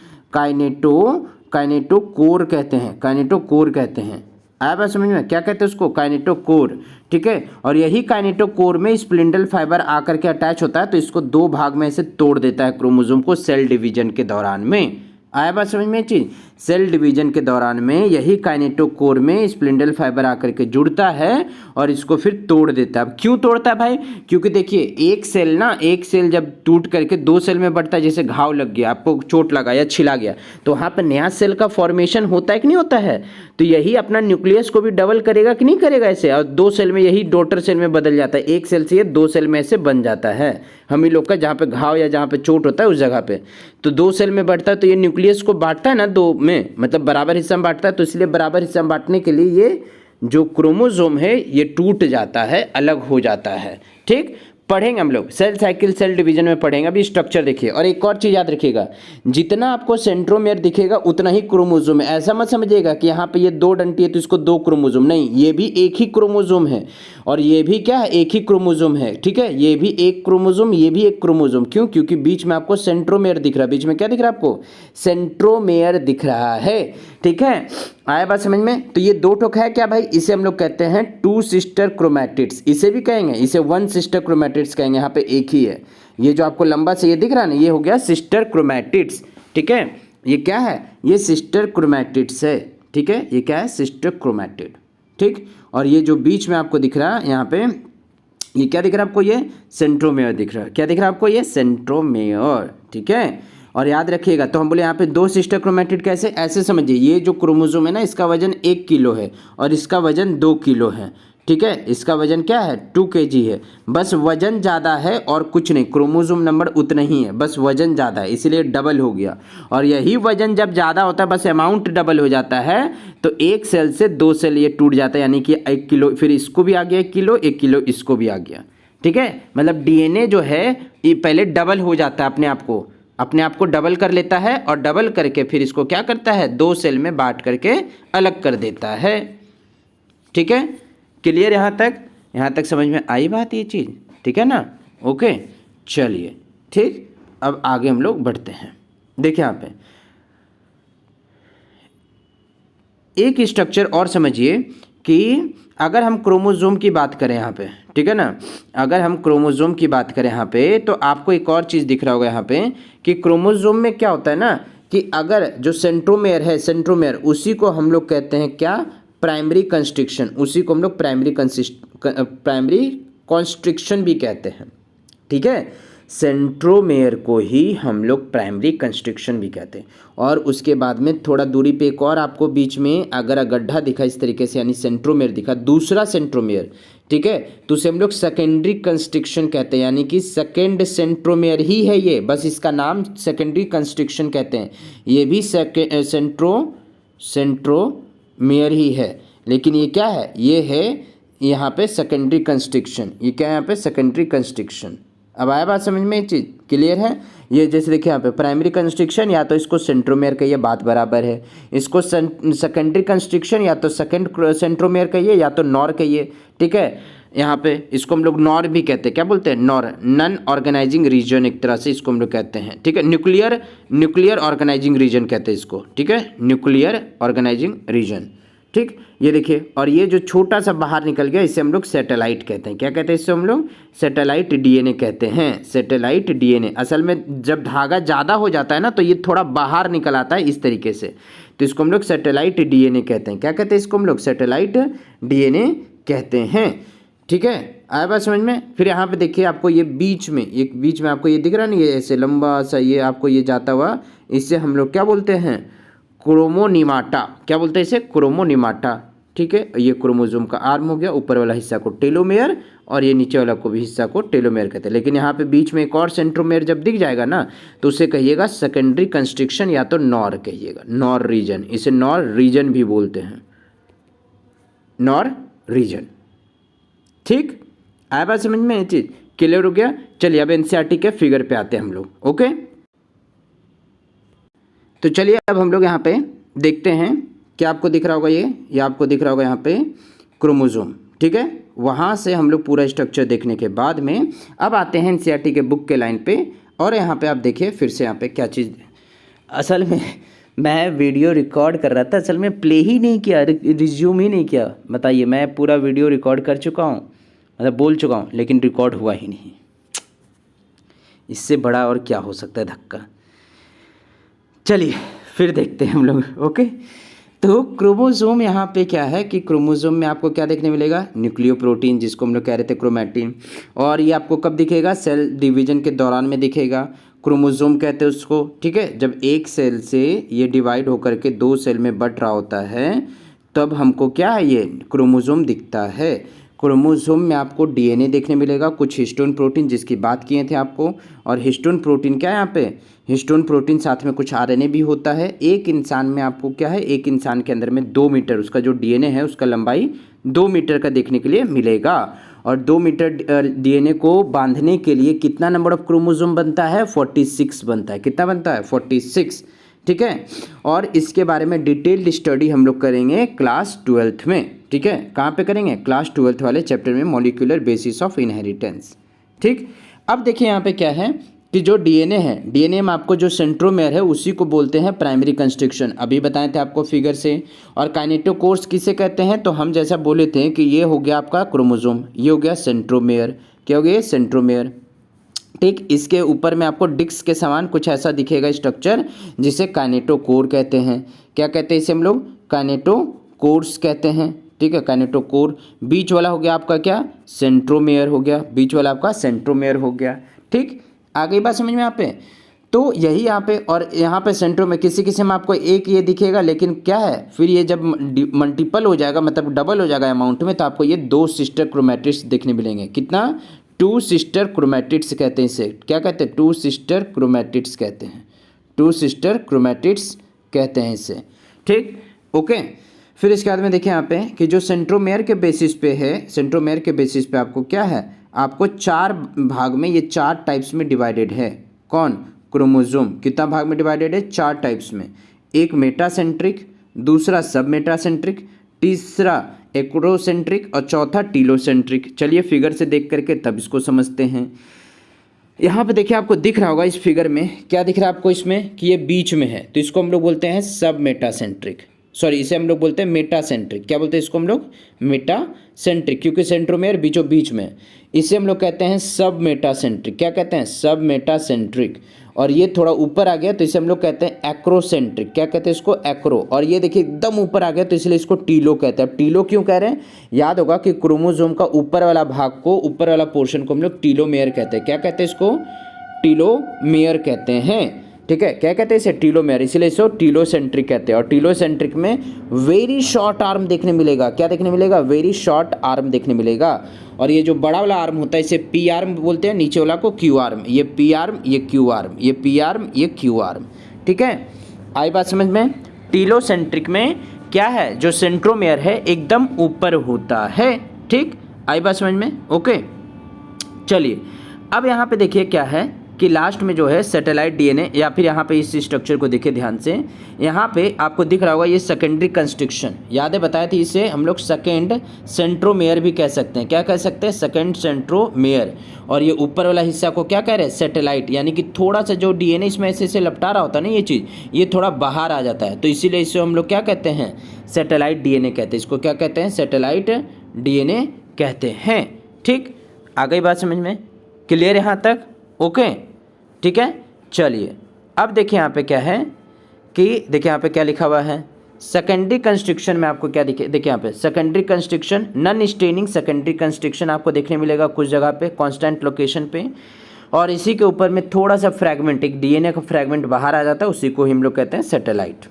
काइनेटोकोर कहते हैं, काइनेटोकोर कहते हैं। आया बात समझ में? क्या कहते हैं उसको? काइनेटोकोर, ठीक है। और यही काइनेटोकोर में स्पिंडल फाइबर आकर के अटैच होता है, तो इसको दो भाग में से तोड़ देता है क्रोमोसोम को सेल डिवीजन के दौरान में। आया बात समझ में? चीज सेल डिवीजन के दौरान में यही काइनेटोकोर में स्पिंडल फाइबर आकर के जुड़ता है और इसको फिर तोड़ देता है। अब क्यों तोड़ता है भाई? क्योंकि देखिए एक सेल जब टूट करके दो सेल में बढ़ता है, जैसे घाव लग गया, आपको चोट लगा या छिला गया, तो वहाँ पर नया सेल का फॉर्मेशन होता है कि नहीं होता है? तो यही अपना न्यूक्लियस को भी डबल करेगा कि नहीं करेगा ऐसे, और दो सेल में यही डॉटर सेल में बदल जाता है, एक सेल से ये दो सेल में से बन जाता है हम ही लोग का, जहाँ पे घाव या जहाँ पे चोट होता है उस जगह पे। तो दो सेल में बढ़ता है, तो ये न्यूक्लियस को बांटता है ना दो में, मतलब बराबर हिस्सा में बांटता है, तो इसलिए बराबर हिस्सा में बांटने के लिए ये जो क्रोमोसोम है ये टूट जाता है, अलग हो जाता है। ठीक, पढ़ेंगे हम लोग सेल साइकिल, सेल डिवीजन में पढ़ेंगे। अभी स्ट्रक्चर देखिए, और एक और चीज याद रखिएगा, जितना आपको सेंट्रोमेयर दिखेगा उतना ही क्रोमोसोम है। ऐसा मत समझिएगा कि यहाँ पे ये दो डंटी है तो इसको दो क्रोमोसोम, नहीं, ये भी एक ही क्रोमोसोम है, और ये भी क्या है, एक ही क्रोमोसोम है। ठीक है, ये भी एक क्रोमोसोम, ये भी एक क्रोमोसोम। क्यों? क्योंकि बीच में आपको सेंट्रोमेयर दिख रहा है। बीच में क्या दिख रहा है आपको? सेंट्रोमेयर दिख रहा है। ठीक है, आया बात समझ में? तो ये दो ठोक है क्या भाई? इसे हम लोग कहते हैं टू सिस्टर क्रोमैटिड्स, इसे भी कहेंगे, इसे वन सिस्टर क्रोमैटिड्स कहेंगे। यहाँ पे एक ही है, ये जो आपको लंबा से ये दिख रहा है ना, ये हो गया सिस्टर क्रोमैटिड्स। ठीक है, ये क्या है? ये सिस्टर क्रोमैटिड्स है। ठीक है, ये क्या है? Sister chromatid. ठीक, और ये जो बीच में आपको दिख रहा है यहाँ पे, ये क्या दिख रहा है आपको? ये सेंट्रोमेयर दिख रहा है। क्या दिख रहा है आपको? ये सेंट्रोमेयर। ठीक है, और याद रखिएगा, तो हम बोले यहाँ पे दो सिस्टर क्रोमैटिड कैसे? ऐसे समझिए, ये जो क्रोमोसोम है ना, इसका वजन 1 किलो है और इसका वजन 2 किलो है। ठीक है, इसका वजन क्या है? 2 kg है। बस वजन ज़्यादा है और कुछ नहीं, क्रोमोसोम नंबर उतना ही है, बस वजन ज़्यादा है, इसलिए डबल हो गया। और यही वजन जब ज़्यादा होता है, बस अमाउंट डबल हो जाता है, तो एक सेल से दो सेल ये टूट जाता है, यानी कि 1 किलो, फिर इसको भी आ गया 1 किलो, 1 किलो इसको भी आ गया। ठीक है, मतलब डीएनए जो है ये पहले डबल हो जाता है, अपने आप को डबल कर लेता है, और डबल करके फिर इसको क्या करता है? दो सेल में बांट करके अलग कर देता है। ठीक है, क्लियर? यहाँ तक समझ में आई बात ये चीज़? ठीक है ना? ओके, चलिए ठीक, अब आगे हम लोग बढ़ते हैं। देखिए यहाँ पे एक स्ट्रक्चर और समझिए कि अगर हम क्रोमोसोम की बात करें यहाँ पे, ठीक है ना, अगर हम क्रोमोसोम की बात करें यहाँ पे, तो आपको एक और चीज़ दिख रहा होगा यहाँ पे कि क्रोमोसोम में क्या होता है ना, कि अगर जो सेंट्रोमेयर है, सेंट्रोमेयर, उसी को हम लोग कहते हैं क्या? Primary constriction. उसी को हम लोग प्राइमरी कॉन्स्ट्रिक्शन भी कहते हैं। ठीक है, सेंट्रोमेयर को ही हम लोग प्राइमरी कंस्ट्रिक्शन भी कहते हैं। और उसके बाद में थोड़ा दूरी पे एक और आपको बीच में अगर गड्ढा दिखा इस तरीके से, यानी सेंट्रोमेयर दिखा, दूसरा सेंट्रोमेयर, ठीक है, तो उसे हम लोग सेकेंडरी कंस्ट्रिक्शन कहते हैं, यानी कि सेकेंड सेंट्रोमेयर ही है ये, बस इसका नाम सेकेंडरी कंस्ट्रिक्शन कहते हैं। ये भी सेंट्रोमेयर ही है, लेकिन ये क्या है? ये है यहाँ पे सेकेंडरी कंस्ट्रिक्शन। ये क्या है यहाँ पे? Secondary constriction. अब आया बात समझ में? एक चीज़ क्लियर है? ये जैसे देखिए यहाँ पे प्राइमरी कंस्ट्रिक्शन, या तो इसको सेंट्रोमेयर कहिए, बात बराबर है। इसको सेकेंडरी कंस्ट्रिक्शन या तो सेकेंड सेंट्रोमेयर कहिए या तो नॉर कहिए। ठीक है, यहाँ पे इसको हम लोग नॉर भी कहते हैं। क्या बोलते हैं? नॉर, नॉन ऑर्गेनाइजिंग रीजन, एक तरह से इसको हम लोग कहते हैं। ठीक है, न्यूक्लियर ऑर्गेनाइजिंग रीजन कहते हैं इसको। ठीक है, न्यूक्लियर ऑर्गेनाइजिंग रीजन। ठीक, ये देखिए, और ये जो छोटा सा बाहर निकल गया, इसे हम लोग सैटेलाइट कहते हैं। क्या कहते हैं इससे हम लोग? सैटेलाइट डीएनए कहते हैं। सैटेलाइट डीएनए, असल में जब धागा ज़्यादा हो जाता है ना, तो ये थोड़ा बाहर निकल आता है इस तरीके से, तो इसको हम लोग सैटेलाइट डीएनए कहते हैं। क्या कहते हैं इसको हम लोग? सैटेलाइट डीएनए कहते हैं। ठीक है, आया बात समझ में? फिर यहाँ पे देखिए, आपको ये बीच में आपको ये दिख रहा है ना, ये ऐसे लंबा सा ये आपको ये जाता हुआ, इससे हम लोग क्या बोलते हैं? क्रोमोनिमाटा। क्या बोलते हैं इसे? क्रोमोनिमाटा। ठीक है, ये क्रोमोसोम का आर्म हो गया, ऊपर वाला हिस्सा को टेलोमेयर, और ये नीचे वाला को भी हिस्सा को टेलोमेयर कहते हैं। लेकिन यहाँ पे बीच में एक और सेंट्रोमेयर जब दिख जाएगा ना, तो उसे कहिएगा सेकेंडरी कंस्ट्रिक्शन या तो नॉर कहिएगा, नॉर रीजन। इसे नॉर रीजन भी बोलते हैं, नॉर रीजन। ठीक, आया बात समझ में? ये चीज़ क्लियर हो गया? चलिए अब एनसीईआरटी के फिगर पे आते हैं हम लोग। ओके, तो चलिए अब हम लोग यहाँ पे देखते हैं, क्या आपको दिख रहा होगा? ये आपको दिख रहा होगा यहाँ पे क्रोमोसोम। ठीक है, वहाँ से हम लोग पूरा स्ट्रक्चर देखने के बाद में अब आते हैं एनसीईआरटी के बुक के लाइन पे, और यहाँ पे आप देखिए फिर से यहाँ पे क्या चीज़, असल में मैं वीडियो रिकॉर्ड कर रहा था, असल में प्ले ही नहीं किया, रिज्यूम ही नहीं किया। बताइए, मैं पूरा वीडियो रिकॉर्ड कर चुका हूँ, मतलब बोल चुका हूँ, लेकिन रिकॉर्ड हुआ ही नहीं। इससे बड़ा और क्या हो सकता है धक्का। चलिए फिर देखते हैं हम लोग। ओके, तो क्रोमोसोम यहाँ पे क्या है कि क्रोमोसोम में आपको क्या देखने मिलेगा, न्यूक्लियोप्रोटीन, जिसको हम लोग कह रहे थे क्रोमैटिन। और ये आपको कब दिखेगा, सेल डिवीजन के दौरान में दिखेगा। क्रोमोसोम कहते हैं उसको, ठीक है। जब एक सेल से ये डिवाइड होकर के 2 सेल में बट रहा होता है, तब हमको क्या है, ये क्रोमोसोम दिखता है। क्रोमोसोम में आपको डीएनए देखने मिलेगा, कुछ हिस्टोन प्रोटीन जिसकी बात किए थे आपको। और हिस्टोन प्रोटीन क्या है यहाँ पे, हिस्टोन प्रोटीन साथ में कुछ आरएनए भी होता है। एक इंसान में आपको क्या है, एक इंसान के अंदर में 2 मीटर उसका जो डीएनए है उसका लंबाई 2 मीटर का देखने के लिए मिलेगा। और 2 मीटर डीएनए को बांधने के लिए कितना नंबर ऑफ क्रोमोसोम बनता है, 46 बनता है। कितना बनता है, 46, ठीक है। और इसके बारे में डिटेल्ड स्टडी हम लोग करेंगे क्लास 12th में, ठीक है। कहाँ पे करेंगे, क्लास 12th वाले चैप्टर में, मॉलिक्यूलर बेसिस ऑफ इनहेरिटेंस, ठीक। अब देखिए यहाँ पे क्या है कि जो डीएनए है, डीएनए में आपको जो सेंट्रोमेयर है उसी को बोलते हैं प्राइमरी कंस्ट्रक्शन, अभी बताए थे आपको फिगर से। और काइनेटोकोर्स किसे कहते हैं, तो हम जैसा बोले थे कि ये हो गया आपका क्रोमोसोम, ये हो गया सेंट्रोमेयर। क्या हो गया, सेंट्रोमेयर, ठीक। इसके ऊपर में आपको डिस्क के समान कुछ ऐसा दिखेगा स्ट्रक्चर, जिसे काइनेटोकोर कहते हैं। क्या कहते हैं इसे हम लोग, काइनेटोकोर्स कहते हैं, ठीक है, काइनेटोकोर। बीच वाला हो गया आपका क्या, सेंट्रोमेयर हो गया, बीच वाला आपका सेंट्रोमेयर हो गया, ठीक। आ गई बात समझ में यहाँ पे। तो यही यहाँ पे, और यहाँ पे सेंट्रो में किसी किसी में आपको एक ये दिखेगा, लेकिन क्या है, फिर ये जब मल्टीपल हो जाएगा, मतलब डबल हो जाएगा अमाउंट में, तो आपको ये 2 सिस्टर क्रोमैटिड्स देखने मिलेंगे। कितना, 2 सिस्टर क्रोमैटिड्स कहते हैं इसे। क्या कहते हैं, 2 सिस्टर क्रोमैटिड्स कहते हैं, 2 सिस्टर क्रोमैटिड्स कहते हैं इसे, ठीक, ओके। फिर इसके बाद में देखिए यहाँ पे कि जो सेंट्रोमेयर के बेसिस पे है, सेंट्रोमेयर के बेसिस पे आपको क्या है, आपको 4 भाग में, ये 4 टाइप्स में डिवाइडेड है। कौन, क्रोमोसोम। कितना भाग में डिवाइडेड है, 4 टाइप्स में। एक मेटासेंट्रिक, दूसरा सब मेटासेंट्रिक, तीसरा एक्रोसेंट्रिक और चौथा टीलोसेंट्रिक। चलिए फिगर से देख करके तब इसको समझते हैं। यहाँ पे देखिए आपको दिख रहा होगा इस फिगर में, क्या दिख रहा है आपको इसमें कि ये बीच में है, तो इसको हम लोग बोलते हैं सब मेटासेंट्रिक, सॉरी इसे हम लोग बोलते हैं मेटासेंट्रिक। क्या बोलते हैं इसको हम लोग, मेटासेंट्रिक, क्योंकि सेंट्रोमेयर बीचों बीच में। इसे हम लोग कहते हैं सब मेटासेंट्रिक। क्या कहते हैं, सब मेटासेंट्रिक। और ये थोड़ा ऊपर आ गया तो इसे हम लोग कहते हैं एक्रोसेंट्रिक। क्या कहते हैं इसको, एक्रो। और ये देखिए एकदम ऊपर आ गया तो इसलिए इसको टीलो कहते हैं। अब टीलो क्यों कह रहे हैं, याद होगा कि क्रोमोसोम का ऊपर वाला भाग को, ऊपर वाला पोर्शन को हम लोग टीलोमेयर कहते हैं। क्या कहते हैं इसको, टीलोमेयर कहते हैं, ठीक है। क्या कहते हैं इसे, टीलोमेयर, इसलिए इसको टीलोसेंट्रिक कहते हैं। और टीलोसेंट्रिक में वेरी शॉर्ट आर्म देखने मिलेगा। क्या देखने मिलेगा, वेरी शॉर्ट आर्म देखने मिलेगा। और ये जो बड़ा वाला आर्म होता है इसे पी आर्म बोलते हैं, नीचे वाला को क्यू आर्म। ये पी आर्म, ये क्यू आर्म, ये पी आर्म, ये क्यू आर्म, ठीक है। आई बात समझ में। टीलोसेंट्रिक में क्या है, जो सेंट्रोमेयर है एकदम ऊपर होता है, ठीक। आई बात समझ में, ओके। चलिए अब यहाँ पे देखिए क्या है कि लास्ट में जो है सैटेलाइट डीएनए, या फिर यहाँ पे इस स्ट्रक्चर को देखिए ध्यान से, यहाँ पे आपको दिख रहा होगा ये सेकेंडरी कंस्ट्रक्शन। याद है बताया थी, इसे हम लोग सेकेंड सेंट्रोमेयर भी कह सकते हैं। क्या कह सकते हैं, सेकेंड सेंट्रोमेयर। और ये ऊपर वाला हिस्सा को क्या कह रहे हैं, सैटेलाइट, यानी कि थोड़ा सा जो डीएनए इसमें ऐसे लपटा रहा होता है ना, ये चीज़, ये थोड़ा बाहर आ जाता है, तो इसीलिए इसे हम लोग क्या कहते हैं, सैटेलाइट डीएनए कहते हैं। इसको क्या कहते हैं, सैटेलाइट डीएनए कहते हैं, ठीक। आ गई बात समझ में, क्लियर यहाँ तक, ओके, ठीक है। चलिए अब देखिए यहाँ पे क्या है कि देखिए यहाँ पे क्या लिखा हुआ है, सेकेंडरी कंस्ट्रक्शन में आपको क्या देखिए यहाँ पे secondary constriction, non staining secondary constriction आपको देखने मिलेगा कुछ जगह पे, कांस्टेंट लोकेशन पे। और इसी के ऊपर में थोड़ा सा फ्रैगमेंट, एक डीएनए का फ्रैगमेंट बाहर आ जाता है, उसी को हम लोग कहते हैं सैटेलाइट।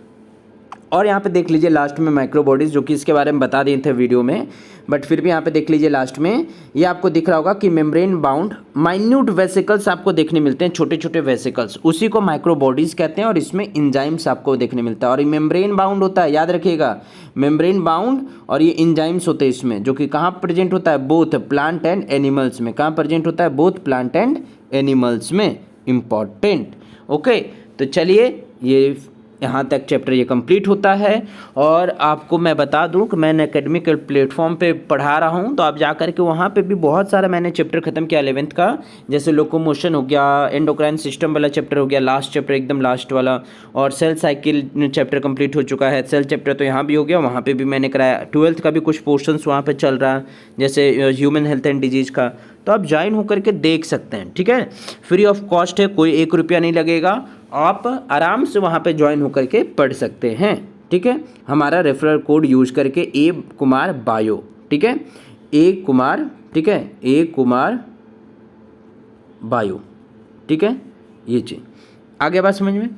और यहाँ पे देख लीजिए लास्ट में माइक्रोबॉडीज़, जो कि इसके बारे में बता दिए थे वीडियो में, बट फिर भी यहाँ पे देख लीजिए लास्ट में ये आपको दिख रहा होगा कि मेम्ब्रेन बाउंड माइन्यूट वेसिकल्स आपको देखने मिलते हैं, छोटे छोटे वेसिकल्स, उसी को माइक्रोबॉडीज़ कहते हैं। और इसमें इंजाइम्स आपको देखने मिलता है। और ये मेम्ब्रेन बाउंड होता है, याद रखिएगा, मेम्ब्रेन बाउंड, और ये इंजाइम्स होते हैं इसमें, जो कि कहाँ प्रेजेंट होता है, बोथ प्लांट एंड एनिमल्स में। कहाँ प्रेजेंट होता है, बोथ प्लांट एंड एनिमल्स में, इम्पॉर्टेंट, ओके। तो चलिए ये यहाँ तक चैप्टर ये कंप्लीट होता है। और आपको मैं बता दूं कि मैं एकेडमिक प्लेटफॉर्म पे पढ़ा रहा हूँ, तो आप जा कर के वहाँ पे भी बहुत सारा मैंने चैप्टर ख़त्म किया 11th का, जैसे लोकोमोशन हो गया, एंडोक्राइन सिस्टम वाला चैप्टर हो गया, लास्ट चैप्टर एकदम लास्ट वाला, और सेल साइकिल चैप्टर कंप्लीट हो चुका है। सेल चैप्टर तो यहाँ भी हो गया, वहाँ पर भी मैंने कराया। 12th का भी कुछ पोर्शंस वहाँ पर चल रहा है, जैसे ह्यूमन हेल्थ एंड डिजीज़ का, तो आप ज्वाइन होकर के देख सकते हैं। ठीक है, फ्री ऑफ कॉस्ट है, कोई 1 रुपया नहीं लगेगा, आप आराम से वहाँ पे ज्वाइन होकर के पढ़ सकते हैं। ठीक है, हमारा रेफरल कोड यूज करके ए कुमार बायो, ठीक है, ए कुमार, ठीक है, ए कुमार बायो, ठीक है, ये चीज़ आगे बात समझ में,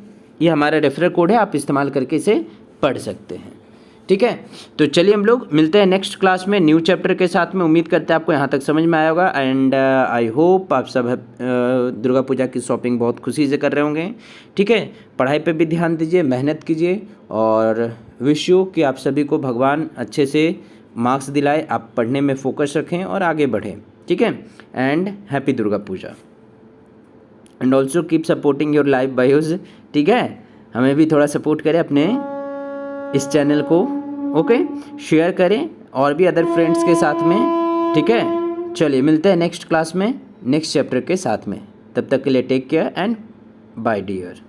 ये हमारा रेफरल कोड है, आप इस्तेमाल करके इसे पढ़ सकते हैं। ठीक है, तो चलिए हम लोग मिलते हैं नेक्स्ट क्लास में न्यू चैप्टर के साथ में। उम्मीद करते हैं आपको यहाँ तक समझ में आया होगा, एंड आई होप आप सब दुर्गा पूजा की शॉपिंग बहुत खुशी से कर रहे होंगे। ठीक है, पढ़ाई पे भी ध्यान दीजिए, मेहनत कीजिए, और विश यू कि आप सभी को भगवान अच्छे से मार्क्स दिलाए, आप पढ़ने में फोकस रखें और आगे बढ़ें। ठीक है, and happy Durga Puja, and also keep supporting your live bios. ठीक है, हमें भी थोड़ा सपोर्ट करें अपने इस चैनल को, ओके, शेयर करें और भी अदर फ्रेंड्स के साथ में। ठीक है, चलिए मिलते हैं नेक्स्ट क्लास में नेक्स्ट चैप्टर के साथ में, तब तक के लिए take care and bye dear.